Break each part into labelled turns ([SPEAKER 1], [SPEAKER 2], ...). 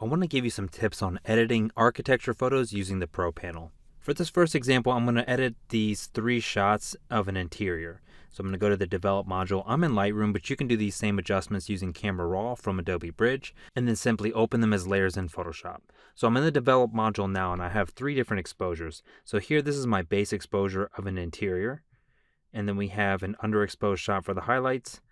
[SPEAKER 1] I want to give you some tips on editing architecture photos using the Pro panel. For this first example, I'm going to edit these 3 shots of an interior. So I'm going to go to the Develop module. I'm in Lightroom, but you can do these same adjustments using Camera Raw from Adobe Bridge, and then simply open them as layers in Photoshop. So I'm in the Develop module now, and I have 3 different exposures. So here, this is my base exposure of an interior, and then we have an underexposed shot for the highlights,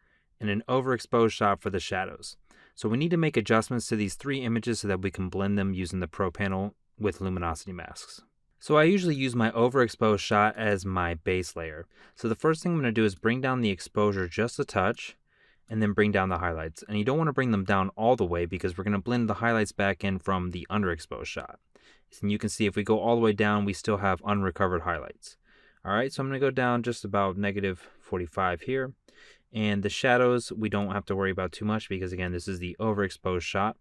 [SPEAKER 1] and an overexposed shot for the shadows. So we need to make adjustments to these 3 images so that we can blend them using the Pro panel with luminosity masks. So I usually use my overexposed shot as my base layer. So the first thing I'm going to do is bring down the exposure just a touch, and then bring down the highlights. And you don't want to bring them down all the way because we're going to blend the highlights back in from the underexposed shot. And you can see if we go all the way down, we still have unrecovered highlights. Alright, so I'm going to go down just about -45 here. And the shadows, we don't have to worry about too much because, again, this is the overexposed shot.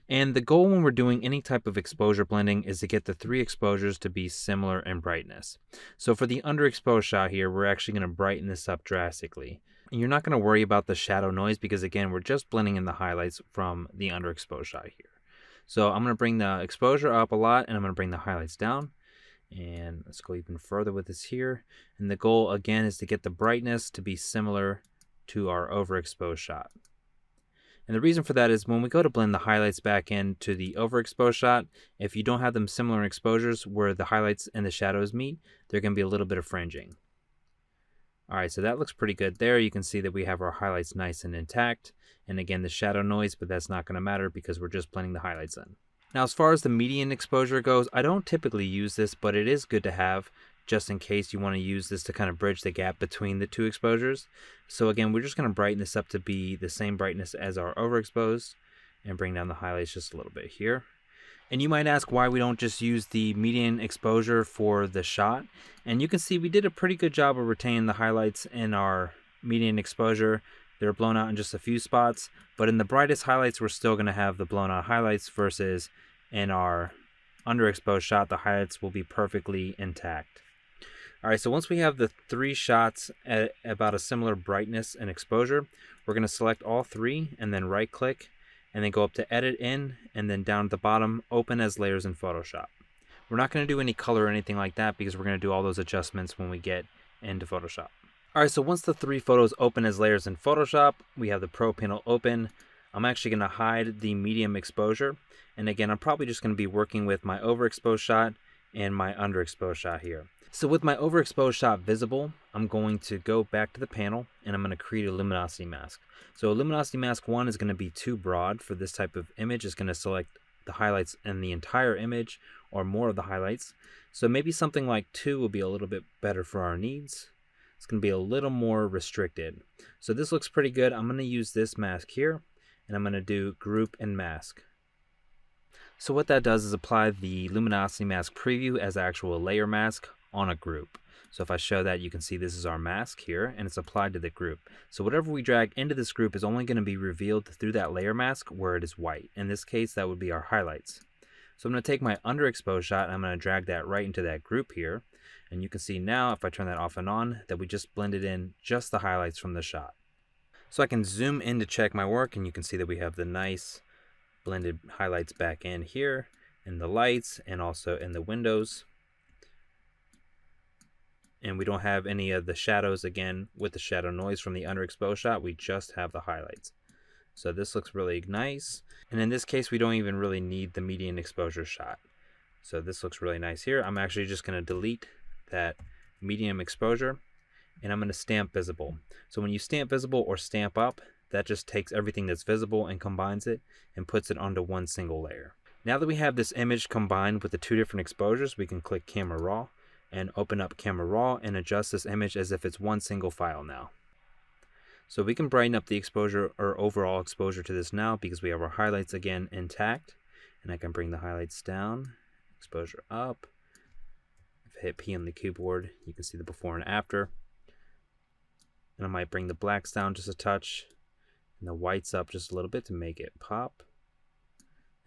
[SPEAKER 1] And the goal when we're doing any type of exposure blending is to get the 3 exposures to be similar in brightness. So for the underexposed shot here, we're actually going to brighten this up drastically. And you're not going to worry about the shadow noise because, again, we're just blending in the highlights from the underexposed shot here. So I'm going to bring the exposure up a lot, and I'm going to bring the highlights down. And let's go even further with this here. And the goal, again, is to get the brightness to be similar to our overexposed shot. And the reason for that is when we go to blend the highlights back into the overexposed shot, if you don't have them similar in exposures where the highlights and the shadows meet, they're going to be a little bit of fringing. Alright, so that looks pretty good there. You can see that we have our highlights nice and intact. And again, the shadow noise, but that's not going to matter because we're just blending the highlights in. Now, as far as the median exposure goes, I don't typically use this, but it is good to have just in case you want to use this to kind of bridge the gap between the 2 exposures. So again, we're just going to brighten this up to be the same brightness as our overexposed and bring down the highlights just a little bit here. And you might ask why we don't just use the median exposure for the shot. And you can see we did a pretty good job of retaining the highlights in our median exposure. They're blown out in just a few spots, but in the brightest highlights, we're still going to have the blown out highlights versus in our underexposed shot, the highlights will be perfectly intact. Alright, so once we have the 3 shots at about a similar brightness and exposure, we're going to select all 3 and then right click and then go up to Edit In and then down at the bottom, Open as Layers in Photoshop. We're not going to do any color or anything like that because we're going to do all those adjustments when we get into Photoshop. Alright, so once the 3 photos open as layers in Photoshop, we have the Pro panel open. I'm actually going to hide the medium exposure. And again, I'm probably just going to be working with my overexposed shot and my underexposed shot here. So with my overexposed shot visible, I'm going to go back to the panel and I'm going to create a luminosity mask. So a luminosity mask 1 is going to be too broad for this type of image. It's going to select the highlights in the entire image or more of the highlights. So maybe something like 2 will be a little bit better for our needs. It's going to be a little more restricted. So this looks pretty good. I'm going to use this mask here and I'm going to do Group and Mask. So what that does is apply the luminosity mask preview as actual layer mask on a group. So if I show that, you can see this is our mask here and it's applied to the group. So whatever we drag into this group is only going to be revealed through that layer mask where it is white. In this case, that would be our highlights. So I'm going to take my underexposed shot and I'm going to drag that right into that group here. And you can see now, if I turn that off and on, that we just blended in just the highlights from the shot. So I can zoom in to check my work and you can see that we have the nice blended highlights back in here, in the lights, and also in the windows. And we don't have any of the shadows again with the shadow noise from the underexposed shot. We just have the highlights. So this looks really nice. And in this case, we don't even really need the median exposure shot. So this looks really nice here. I'm actually just going to delete that medium exposure and I'm going to stamp visible. So when you stamp visible or stamp up, that just takes everything that's visible and combines it and puts it onto one single layer. Now that we have this image combined with the 2 different exposures, we can click Camera Raw and open up Camera Raw and adjust this image as if it's one single file now. So we can brighten up the exposure or overall exposure to this now because we have our highlights again intact. And I can bring the highlights down, exposure up. If I hit P on the keyboard, you can see the before and after. And I might bring the blacks down just a touch and the whites up just a little bit to make it pop.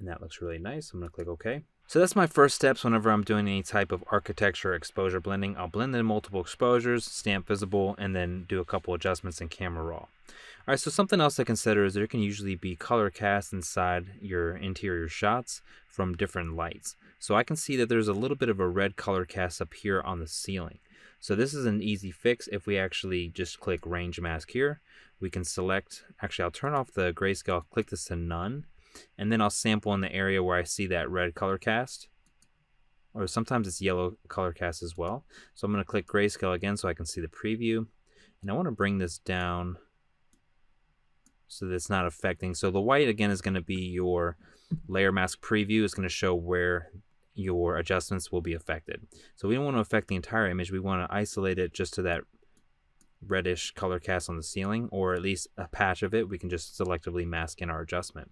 [SPEAKER 1] And that looks really nice. I'm going to click OK. So that's my first steps whenever I'm doing any type of architecture exposure blending. I'll blend in multiple exposures, stamp visible, and then do a couple adjustments in camera raw. All right, so something else to consider is there can usually be color cast inside your interior shots from different lights. So I can see that there's a little bit of a red color cast up here on the ceiling. So this is an easy fix. If we actually just click range mask here, we can select, actually I'll turn off the grayscale, I'll click this to none, and then I'll sample in the area where I see that red color cast, or sometimes it's yellow color cast as well. So I'm going to click grayscale again so I can see the preview, and I want to bring this down so that it's not affecting. So the white again is going to be your layer mask preview. It's going to show where your adjustments will be affected. So we don't want to affect the entire image. We want to isolate it just to that reddish color cast on the ceiling, or at least a patch of it. We can just selectively mask in our adjustment.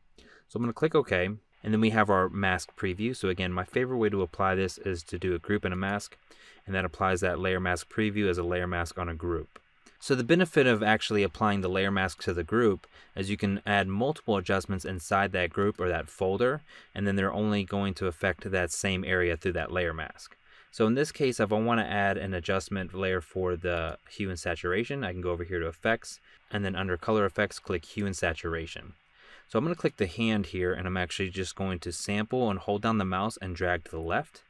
[SPEAKER 1] So I'm going to click OK, and then we have our mask preview. So again, my favorite way to apply this is to do a group and a mask, and that applies that layer mask preview as a layer mask on a group. So the benefit of actually applying the layer mask to the group is you can add multiple adjustments inside that group or that folder, and then they're only going to affect that same area through that layer mask. So in this case, if I want to add an adjustment layer for the hue and saturation, I can go over here to effects, and then under color effects, click hue and saturation. So I'm going to click the hand here, and I'm actually just going to sample and hold down the mouse and drag to the left.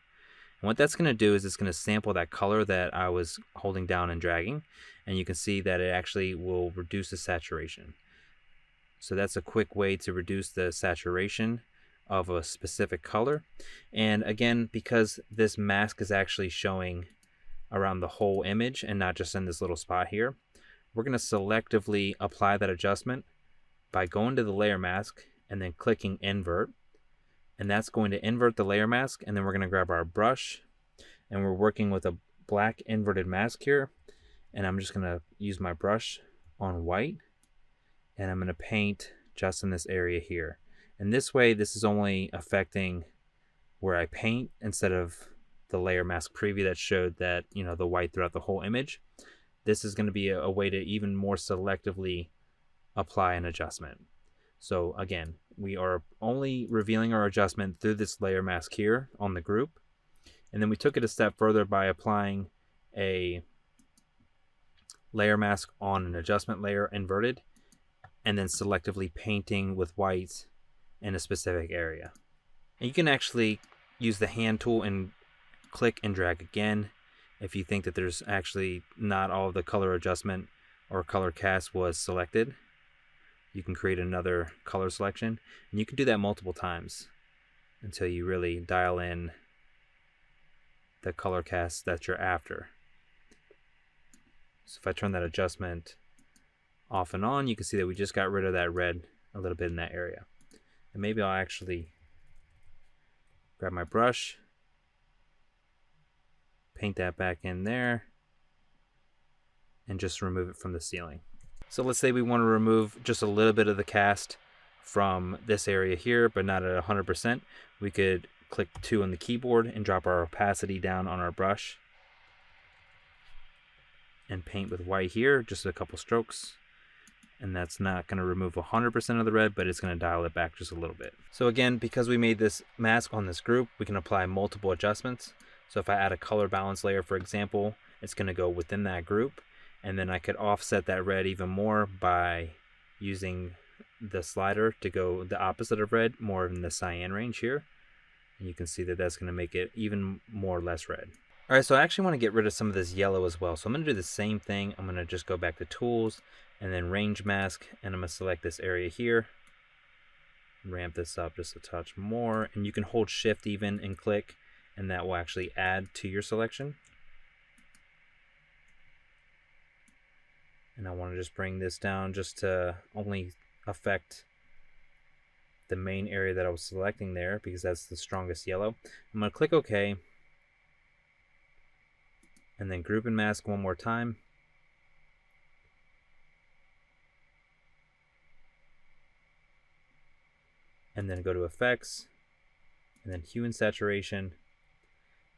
[SPEAKER 1] And what that's going to do is it's going to sample that color that I was holding down and dragging, and you can see that it actually will reduce the saturation. So that's a quick way to reduce the saturation of a specific color. And again, because this mask is actually showing around the whole image and not just in this little spot here, we're going to selectively apply that adjustment by going to the layer mask and then clicking invert. And that's going to invert the layer mask, and then we're going to grab our brush, and we're working with a black inverted mask here, and I'm just going to use my brush on white, and I'm going to paint just in this area here. And this way, this is only affecting where I paint instead of the layer mask preview that showed that, you know, the white throughout the whole image. This is going to be a way to even more selectively apply an adjustment. So again, we are only revealing our adjustment through this layer mask here on the group. And then we took it a step further by applying a layer mask on an adjustment layer inverted, and then selectively painting with white in a specific area. And you can actually use the hand tool and click and drag again if you think that there's actually not all of the color adjustment or color cast was selected. You can create another color selection, and you can do that multiple times until you really dial in the color cast that you're after. So if I turn that adjustment off and on, you can see that we just got rid of that red a little bit in that area. And maybe I'll actually grab my brush, paint that back in there, and just remove it from the ceiling. So let's say we want to remove just a little bit of the cast from this area here, but not at 100%. We could click 2 on the keyboard and drop our opacity down on our brush and paint with white here, just a couple strokes. And that's not going to remove 100% of the red, but it's going to dial it back just a little bit. So again, because we made this mask on this group, we can apply multiple adjustments. So if I add a color balance layer, for example, it's going to go within that group. And then I could offset that red even more by using the slider to go the opposite of red, more in the cyan range here. And you can see that that's going to make it even more or less red. All right, so I actually want to get rid of some of this yellow as well. So I'm going to do the same thing. I'm going to just go back to Tools and then Range Mask, and I'm going to select this area here. Ramp this up just a touch more, and you can hold Shift even and click, and that will actually add to your selection. And I want to just bring this down just to only affect the main area that I was selecting there, because that's the strongest yellow. I'm going to click OK, and then group and mask one more time. And then go to Effects, and then Hue and Saturation.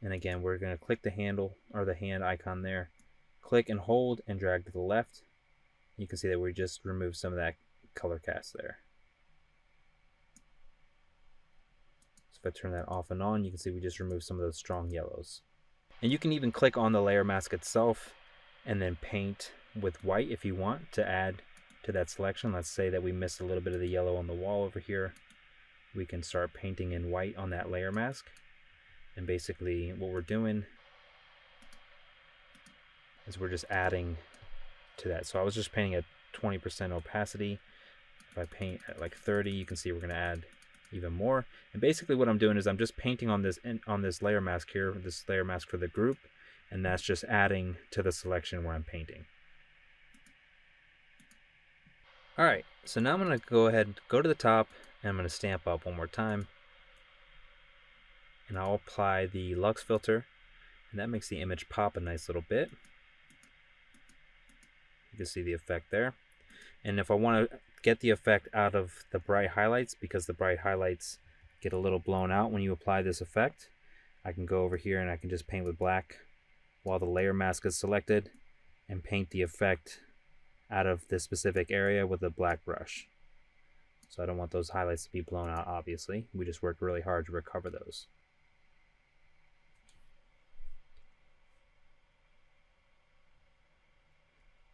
[SPEAKER 1] And again, we're going to click the handle or the hand icon there, click and hold and drag to the left. You can see that we just removed some of that color cast there. So if I turn that off and on, you can see we just removed some of those strong yellows. And you can even click on the layer mask itself and then paint with white if you want to add to that selection. Let's say that we missed a little bit of the yellow on the wall over here. We can start painting in white on that layer mask. And basically what we're doing is we're just adding to that. So I was just painting at 20% opacity. If I paint at like 30, you can see we're going to add even more. And basically what I'm doing is I'm just painting on this layer mask here, this layer mask for the group, and that's just adding to the selection where I'm painting. Alright, so now I'm going to go ahead and go to the top, and I'm going to stamp up one more time. And I'll apply the Lux filter, and that makes the image pop a nice little bit. You can see the effect there. And if I want to get the effect out of the bright highlights, because the bright highlights get a little blown out when you apply this effect, I can go over here and I can just paint with black while the layer mask is selected and paint the effect out of this specific area with a black brush. So I don't want those highlights to be blown out, obviously. We just worked really hard to recover those.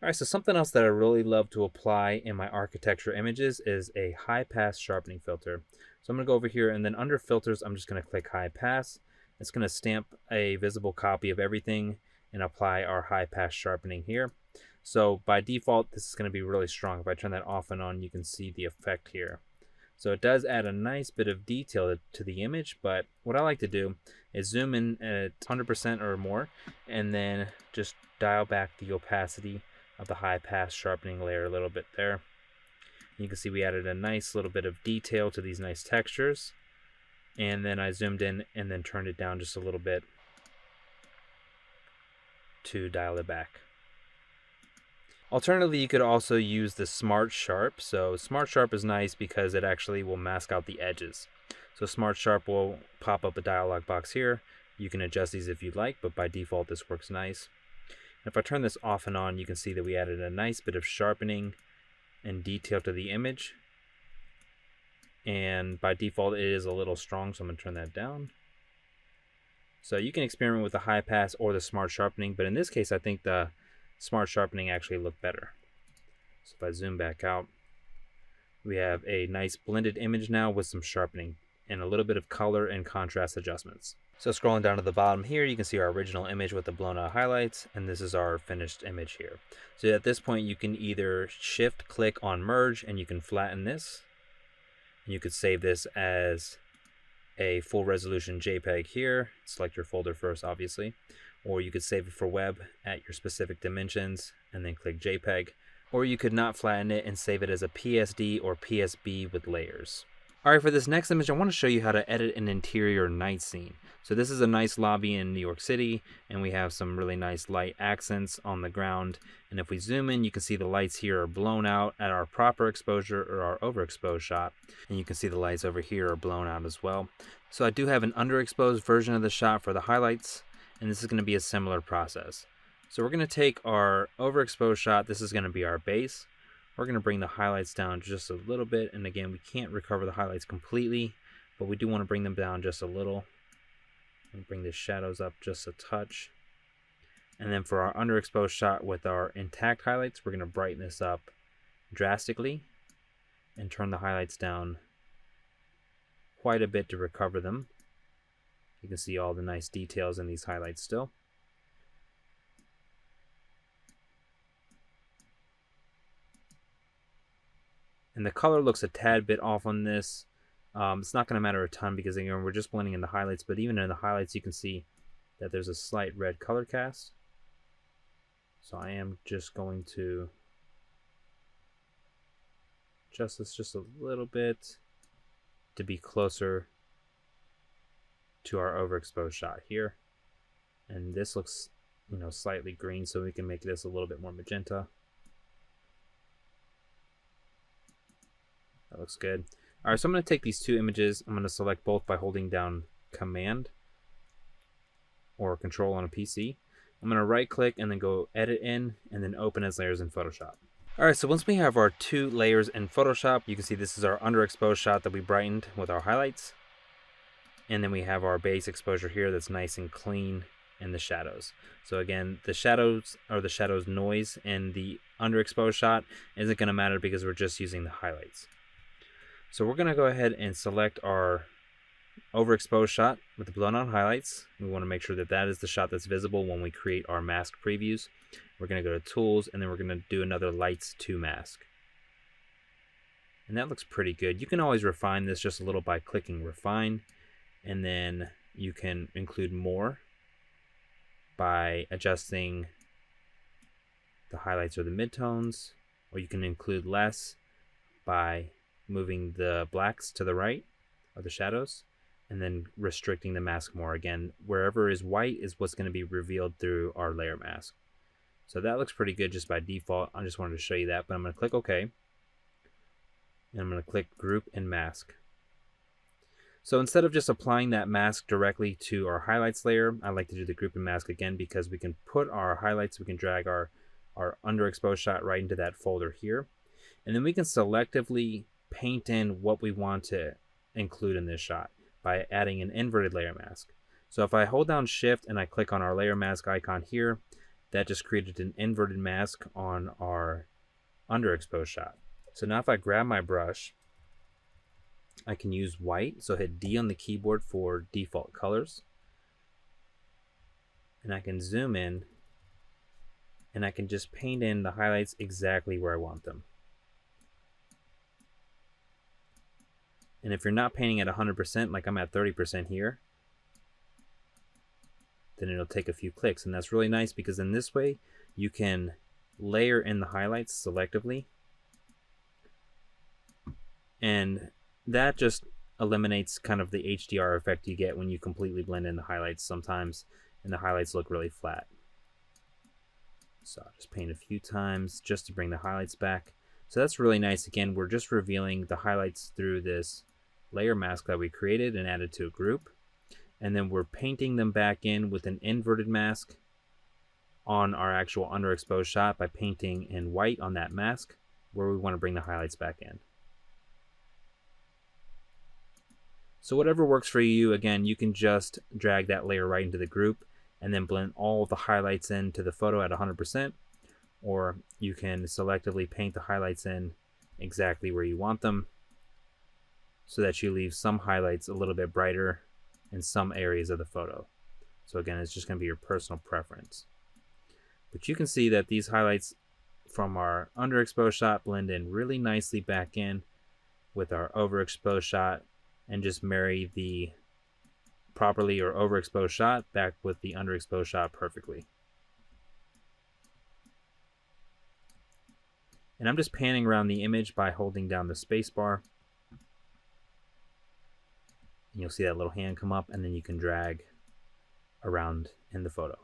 [SPEAKER 1] Alright, so something else that I really love to apply in my architecture images is a high pass sharpening filter. So I'm going to go over here, and then under filters I'm just going to click high pass. It's going to stamp a visible copy of everything and apply our high pass sharpening here. So by default this is going to be really strong. If I turn that off and on, you can see the effect here. So it does add a nice bit of detail to the image, but what I like to do is zoom in at 100% or more and then just dial back the opacity of the high pass sharpening layer a little bit there. You can see we added a nice little bit of detail to these nice textures, and then I zoomed in and then turned it down just a little bit to dial it back. Alternatively, you could also use the Smart Sharp. So Smart Sharp is nice because it actually will mask out the edges. So Smart Sharp will pop up a dialog box here. You can adjust these if you'd like, but by default this works nice. If I turn this off and on, you can see that we added a nice bit of sharpening and detail to the image. And by default, it is a little strong, so I'm going to turn that down. So you can experiment with the high pass or the smart sharpening, but in this case, I think the smart sharpening actually looked better. So if I zoom back out, we have a nice blended image now with some sharpening and a little bit of color and contrast adjustments. So scrolling down to the bottom here, you can see our original image with the blown out highlights, and this is our finished image here. So at this point, you can either shift click on merge and you can flatten this. And you could save this as a full resolution JPEG here. Select your folder first, obviously. Or you could save it for web at your specific dimensions and then click JPEG. Or you could not flatten it and save it as a PSD or PSB with layers. Alright, for this next image, I want to show you how to edit an interior night scene. So this is a nice lobby in New York City, and we have some really nice light accents on the ground. And if we zoom in, you can see the lights here are blown out at our proper exposure or our overexposed shot. And you can see the lights over here are blown out as well. So I do have an underexposed version of the shot for the highlights, and this is going to be a similar process. So we're going to take our overexposed shot, this is going to be our base. We're going to bring the highlights down just a little bit, and again, we can't recover the highlights completely, but we do want to bring them down just a little. And bring the shadows up just a touch. And then for our underexposed shot with our intact highlights, we're going to brighten this up drastically and turn the highlights down quite a bit to recover them. You can see all the nice details in these highlights still. And the color looks a tad bit off on this. It's not going to matter a ton because again, we're just blending in the highlights, but even in the highlights you can see that there's a slight red color cast. So I am just going to adjust this just a little bit to be closer to our overexposed shot here. And this looks, slightly green, so we can make this a little bit more magenta. That looks good. Alright, so I'm going to take these two images. I'm going to select both by holding down Command or Control on a PC. I'm going to right click and then go Edit In and then Open as Layers in Photoshop. Alright, so once we have our two layers in Photoshop, you can see this is our underexposed shot that we brightened with our highlights. And then we have our base exposure here that's nice and clean in the shadows. So again, the shadows or the shadows noise and the underexposed shot isn't going to matter because we're just using the highlights. So we're going to go ahead and select our overexposed shot with the blown out highlights. We want to make sure that that is the shot that's visible when we create our mask previews. We're going to go to tools, and then we're going to do another lights to mask. And that looks pretty good. You can always refine this just a little by clicking refine, and then you can include more by adjusting the highlights or the midtones, or you can include less by moving the blacks to the right or the shadows, and then restricting the mask more. Again, wherever is white is what's going to be revealed through our layer mask. So that looks pretty good just by default. I just wanted to show you that, but I'm going to click OK, and I'm going to click group and mask. So instead of just applying that mask directly to our highlights layer, I like to do the group and mask again because we can put our highlights, we can drag our underexposed shot right into that folder here. And then we can selectively paint in what we want to include in this shot by adding an inverted layer mask. So if I hold down Shift and I click on our layer mask icon here, that just created an inverted mask on our underexposed shot. So now if I grab my brush, I can use white, so hit D on the keyboard for default colors. And I can zoom in, and I can just paint in the highlights exactly where I want them. And if you're not painting at 100%, like I'm at 30% here, then it'll take a few clicks. And that's really nice because in this way, you can layer in the highlights selectively. And that just eliminates kind of the HDR effect you get when you completely blend in the highlights sometimes, and the highlights look really flat. So I'll just paint a few times just to bring the highlights back. So that's really nice. Again, we're just revealing the highlights through this layer mask that we created and added to a group. And then we're painting them back in with an inverted mask on our actual underexposed shot by painting in white on that mask where we want to bring the highlights back in. So whatever works for you, again, you can just drag that layer right into the group and then blend all of the highlights into the photo at 100%, or you can selectively paint the highlights in exactly where you want them so that you leave some highlights a little bit brighter in some areas of the photo. So again, it's just going to be your personal preference. But you can see that these highlights from our underexposed shot blend in really nicely back in with our overexposed shot, and just marry the properly or overexposed shot back with the underexposed shot perfectly. And I'm just panning around the image by holding down the space bar. And you'll see that little hand come up, and then you can drag around in the photo.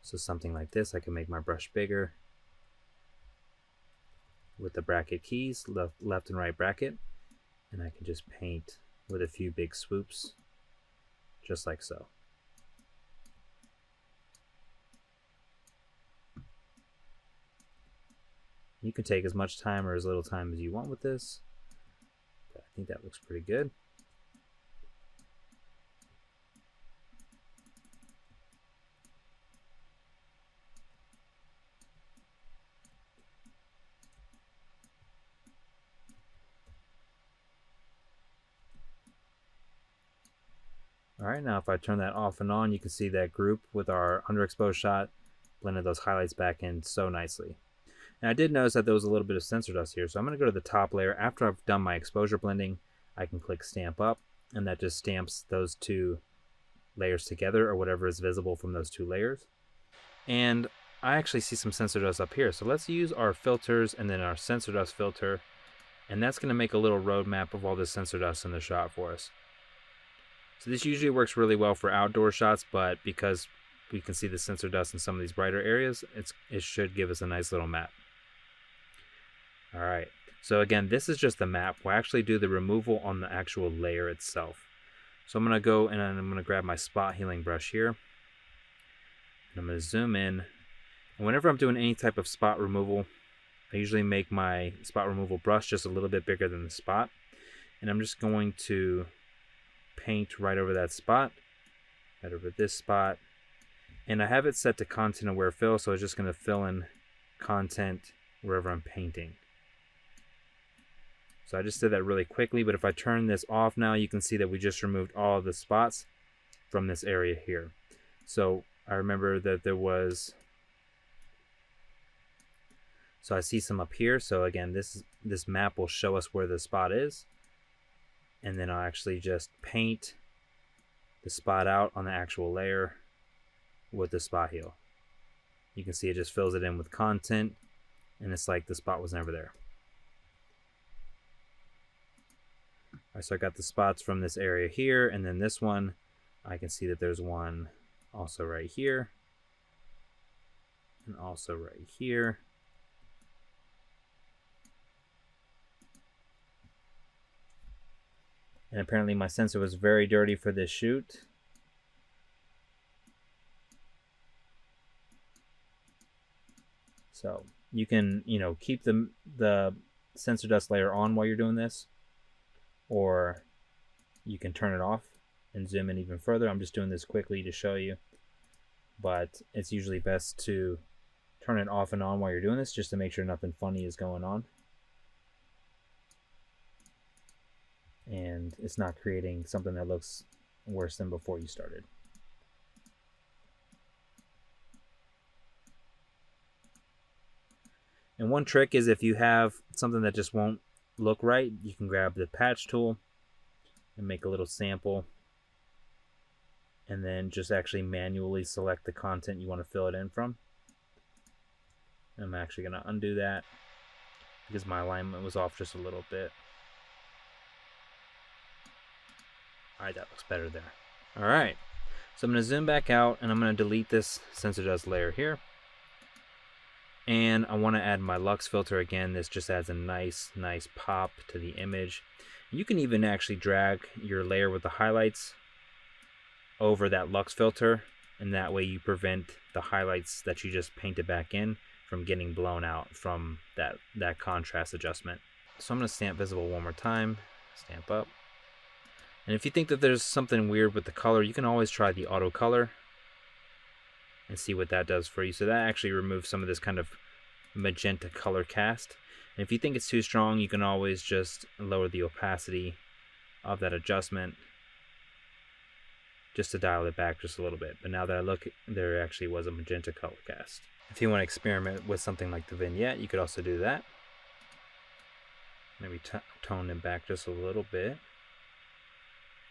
[SPEAKER 1] So something like this, I can make my brush bigger with the bracket keys, left and right bracket, and I can just paint with a few big swoops, just like so. You can take as much time or as little time as you want with this, but I think that looks pretty good. All right, now if I turn that off and on, you can see that group with our underexposed shot blended those highlights back in so nicely. And I did notice that there was a little bit of sensor dust here, so I'm going to go to the top layer. After I've done my exposure blending, I can click stamp up, and that just stamps those two layers together, or whatever is visible from those two layers. And I actually see some sensor dust up here, so let's use our filters and then our sensor dust filter, and that's going to make a little roadmap of all this sensor dust in the shot for us. So this usually works really well for outdoor shots, but because we can see the sensor dust in some of these brighter areas, it should give us a nice little map. All right, so again, this is just the map. We'll actually do the removal on the actual layer itself. So I'm going to go and I'm going to grab my spot healing brush here. And I'm going to zoom in. And whenever I'm doing any type of spot removal, I usually make my spot removal brush just a little bit bigger than the spot. And I'm just going to paint right over that spot, right over this spot. And I have it set to content aware fill, so it's just going to fill in content wherever I'm painting. So I just did that really quickly, but if I turn this off now, you can see that we just removed all of the spots from this area here. So I remember that there was, so I see some up here. So again, this map will show us where the spot is. And then I'll actually just paint the spot out on the actual layer with the spot heal. You can see it just fills it in with content, and it's like the spot was never there. Alright, so I got the spots from this area here, and then this one, I can see that there's one also right here, and also right here. And apparently my sensor was very dirty for this shoot. So you can, keep the sensor dust layer on while you're doing this, or you can turn it off and zoom in even further. I'm just doing this quickly to show you, but it's usually best to turn it off and on while you're doing this, just to make sure nothing funny is going on. And it's not creating something that looks worse than before you started. And one trick is, if you have something that just won't look right, you can grab the patch tool and make a little sample, and then just actually manually select the content you want to fill it in from. I'm actually going to undo that because my alignment was off just a little bit. Alright, that looks better there. Alright, so I'm going to zoom back out, and I'm going to delete this sensor dust layer here. And I want to add my Lux filter again. This just adds a nice pop to the image. You can even actually drag your layer with the highlights over that Lux filter, and that way you prevent the highlights that you just painted back in from getting blown out from that contrast adjustment. So I'm going to stamp visible one more time, stamp up. And if you think that there's something weird with the color, you can always try the auto color and see what that does for you. So that actually removes some of this kind of magenta color cast. And if you think it's too strong, you can always just lower the opacity of that adjustment just to dial it back just a little bit. But now that I look, there actually was a magenta color cast. If you want to experiment with something like the vignette, you could also do that. Maybe tone it back just a little bit.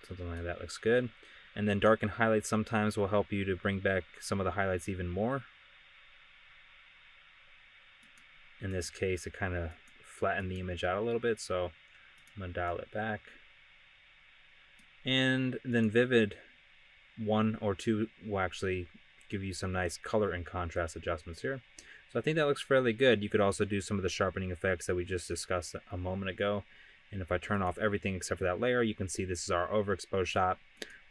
[SPEAKER 1] Something like that looks good. And then darken highlights sometimes will help you to bring back some of the highlights even more. In this case, it kind of flattened the image out a little bit, so I'm going to dial it back. And then Vivid 1 or 2 will actually give you some nice color and contrast adjustments here. So I think that looks fairly good. You could also do some of the sharpening effects that we just discussed a moment ago. And if I turn off everything except for that layer, you can see this is our overexposed shot.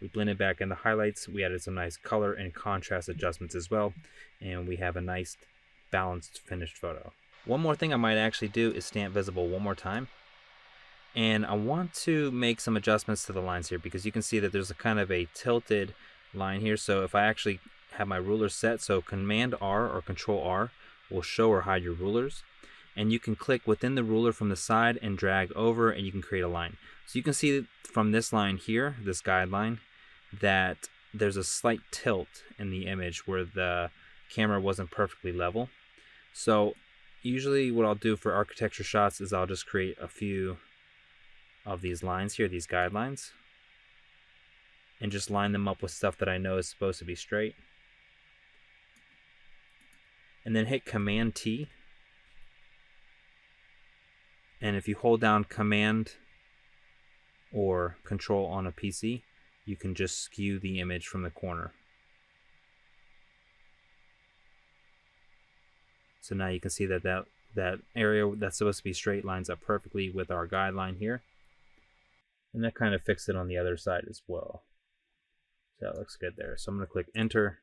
[SPEAKER 1] We blended back in the highlights. We added some nice color and contrast adjustments as well. And we have a nice balanced finished photo. One more thing I might actually do is stamp visible one more time. And I want to make some adjustments to the lines here, because you can see that there's a kind of a tilted line here. So if I actually have my ruler set, so Command R or Control R will show or hide your rulers. And you can click within the ruler from the side and drag over, and you can create a line. So you can see from this line here, this guideline, that there's a slight tilt in the image where the camera wasn't perfectly level. So usually what I'll do for architecture shots is I'll just create a few of these lines here, these guidelines, and just line them up with stuff that I know is supposed to be straight. And then hit Command T. And if you hold down Command or Control on a PC, you can just skew the image from the corner. So now you can see that that area that's supposed to be straight lines up perfectly with our guideline here. And that kind of fixed it on the other side as well. So that looks good there. So I'm going to click Enter.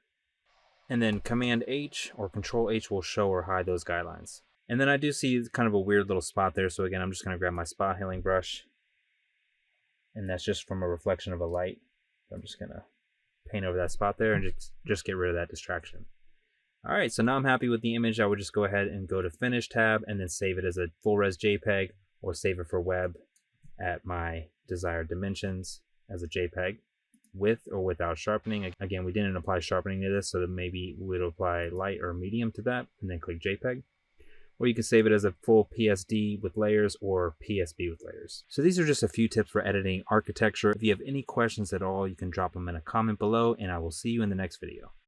[SPEAKER 1] And then Command H or Control H will show or hide those guidelines. And then I do see kind of a weird little spot there. So again, I'm just going to grab my spot healing brush and that's just from a reflection of a light. So I'm just gonna paint over that spot there and just get rid of that distraction. All right, so now I'm happy with the image. I would just go ahead and go to Finish tab and then save it as a full res JPEG, or save it for web at my desired dimensions as a JPEG, with or without sharpening. Again, we didn't apply sharpening to this, so that maybe we'll apply light or medium to that and then click JPEG. Or you can save it as a full PSD with layers or PSB with layers. So these are just a few tips for editing architecture. If you have any questions at all, you can drop them in a comment below, and I will see you in the next video.